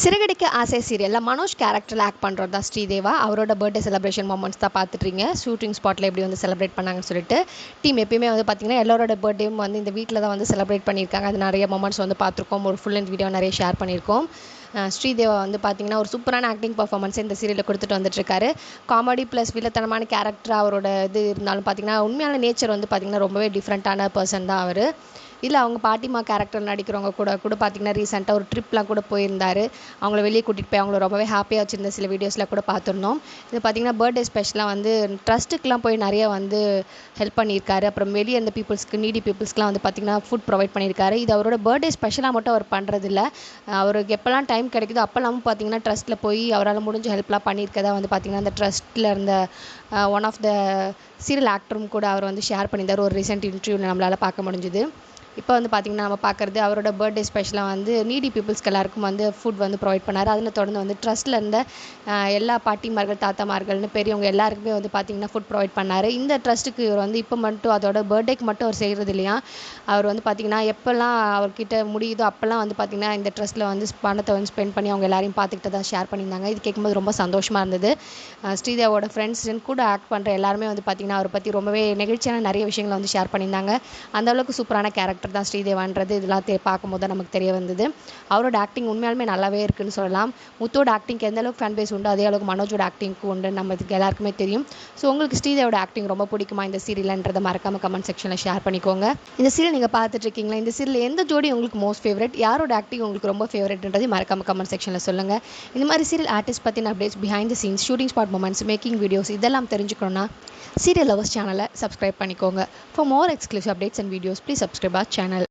சிறகடிக்க ஆசை சீரியலில் மனோஜ் கேரக்டரில் ஆக்ட் பண்ணுறது தான் ஸ்ரீதேவா. அவரோட பர்த்டே செலிப்ரேஷன் மொமெண்ட்ஸ் தான் பார்த்துட்றீங்க. ஷூட்டிங் ஸ்பாட்டில் எப்படி வந்து செலிப்ரேட் பண்ணாங்கன்னு சொல்லிட்டு டீம் எப்பயுமே வந்து பார்த்திங்கன்னா எல்லாரோட பர்த்டேவும் வந்து இந்த வீட்டில் தான் வந்து செலிப்ரேட் பண்ணியிருக்காங்க. அது நிறைய மொமெண்ட்ஸ் வந்து பார்த்துருக்கோம். ஒரு ஃபுல் அண்ட் வீடியோ நிறைய ஷேர் பண்ணியிருக்கோம். ஸ்ரீதேவா வந்து பார்த்திங்கன்னா ஒரு சூப்பரான ஆக்டிங் பர்ஃபார்மன்ஸை இந்த சீரியலில் கொடுத்துட்டு வந்துட்டுருக்காரு. காமெடி ப்ளஸ் வில்லத்தனமான கேரக்டர் அவரோட இது இருந்தாலும் பார்த்திங்கன்னா உண்மையான நேச்சர் வந்து பார்த்திங்கன்னா ரொம்பவே டிஃப்ரெண்ட்டான பர்சன் தான் அவர். இல்லை அவங்க பாட்டிமா கேரக்டர் நடிக்கிறவங்க கூட பார்த்திங்கன்னா ரீசெண்டாக ஒரு ட்ரிப்லாம் கூட போயிருந்தார். அவங்கள வெளியே கூட்டிகிட்டு போய் அவங்கள ரொம்பவே ஹாப்பியாக வச்சுருந்த சில வீடியோஸில் கூட பார்த்துருந்தோம். இது பார்த்திங்கன்னா பர்த்டே ஸ்பெஷலாக வந்து ட்ரஸ்ட்டுக்கெலாம் போய் நிறைய வந்து ஹெல்ப் பண்ணியிருக்காரு. அப்புறம் வெளியே இருந்த பீப்புள்ஸ்க்கு நீடி பீப்புள்ஸ்க்குலாம் வந்து பார்த்திங்கன்னா ஃபுட் ப்ரொவைட் பண்ணியிருக்காரு. இது அவரோட பர்த்டே ஸ்பெஷலாக மட்டும் அவர் பண்ணுறதில்ல. அவருக்கு எப்போல்லாம் டைம் கிடைக்குதோ அப்போல்லாமும் பார்த்திங்கன்னா ட்ரஸ்ட்டில் போய் அவரால் முடிஞ்ச ஹெல்ப்லாம் பண்ணியிருக்கதா வந்து பார்த்திங்கன்னா அந்த ட்ரஸ்ட்டில் இருந்த ஒன் ஆஃப் த சீரியல் ஆக்டரும் கூட அவர் வந்து ஷேர் பண்ணியிருந்தார். ஒரு ரீசெண்ட் இன்டர்வியூவில் நம்மளால் பார்க்க முடிஞ்சுது. இப்போ வந்து பார்த்திங்கன்னா நம்ம பார்க்குறது அவரோட பர்த்டே ஸ்பெஷலாக வந்து நீடி பீப்புள்ஸ்க்கு எல்லாருக்கும் வந்து ஃபுட் வந்து ப்ரொவைட் பண்ணார். அதில் தொடர்ந்து வந்து ட்ரஸ்ட்டில் இருந்த எல்லா பாட்டிமார்கள் தாத்தாமார்கள்னு பெரியவங்க எல்லாருக்குமே வந்து பார்த்திங்கன்னா ஃபுட் ப்ரொவைட் பண்ணார். இந்த ட்ரஸ்ட்டுக்கு இவர் வந்து இப்போ மட்டும் அதோட பர்த்டேக்கு மட்டும் அவர் செய்கிறது இல்லையா. அவர் வந்து பார்த்திங்கன்னா எப்போல்லாம் அவர்கிட்ட முடியுதோ அப்போல்லாம் வந்து பார்த்திங்கன்னா இந்த ட்ரஸ்ட்டில் வந்து பணத்தை வந்து ஸ்பெண்ட் பண்ணி அவங்க எல்லாரையும் பார்த்துக்கிட்டு தான் ஷேர் பண்ணியிருந்தாங்க. இது கேட்கும்போது ரொம்ப சந்தோஷமாக இருந்தது. ஸ்ரீதேவோட ஃப்ரெண்ட்ஸ்ன்னு கூட ஆக்ட் பண்ணுற எல்லாருமே வந்து பார்த்திங்கன்னா அவரை பற்றி ரொம்பவே நெகிழ்ச்சியான நிறைய விஷயங்களை வந்து ஷேர் பண்ணியிருந்தாங்க. அந்தளவுக்கு சூப்பரான கேரக்டர் தான் ஸ்ரீதேவான்றது இதெல்லாம் பார்க்கும்போது தான் நமக்கு தெரிய வந்தது. அவரோட ஆக்டிங் உண்மையாலுமே நல்லாவே இருக்குன்னு சொல்லலாம். முத்தோட ஆக்டிங்க்கு எந்த அளவுக்கு ஃபேன் பேஸ் உண்டு அதே அளவுக்கு மனோஜோட ஆக்டிங்க்கு உண்டு நமக்கு எல்லாருக்குமே தெரியும். ஸோ உங்களுக்கு ஸ்ரீதேவோட ஆக்டிங் ரொம்ப பிடிக்குமா இந்த சீரியல்ன்றதை மறக்காம கமெண்ட் செக்ஷனில் ஷேர் பண்ணிக்கோங்க. இந்த சீரியல் நீங்கள் பார்த்துட்டு இருக்கீங்களா, இந்த சீரியல் எந்த ஜோடி உங்களுக்கு மோஸ்ட் ஃபேவரட், யாரோட ஆக்டிங் உங்களுக்கு ரொம்ப ஃபேவரட்ன்றதை மறக்காம கமெண்ட் செக்ஷனில் சொல்லுங்கள். இந்த மாதிரி சீரியல் ஆர்டிஸ்ட் பற்றின updates, behind the scenes, shooting spot moments, making videos இதெல்லாம் தெரிஞ்சுக்கணும்னா சீரியல் லவர்ஸ் சேனலை சப்ஸ்கிரைப் பண்ணிக்கோங்க. For more exclusive updates and videos please subscribe our channel.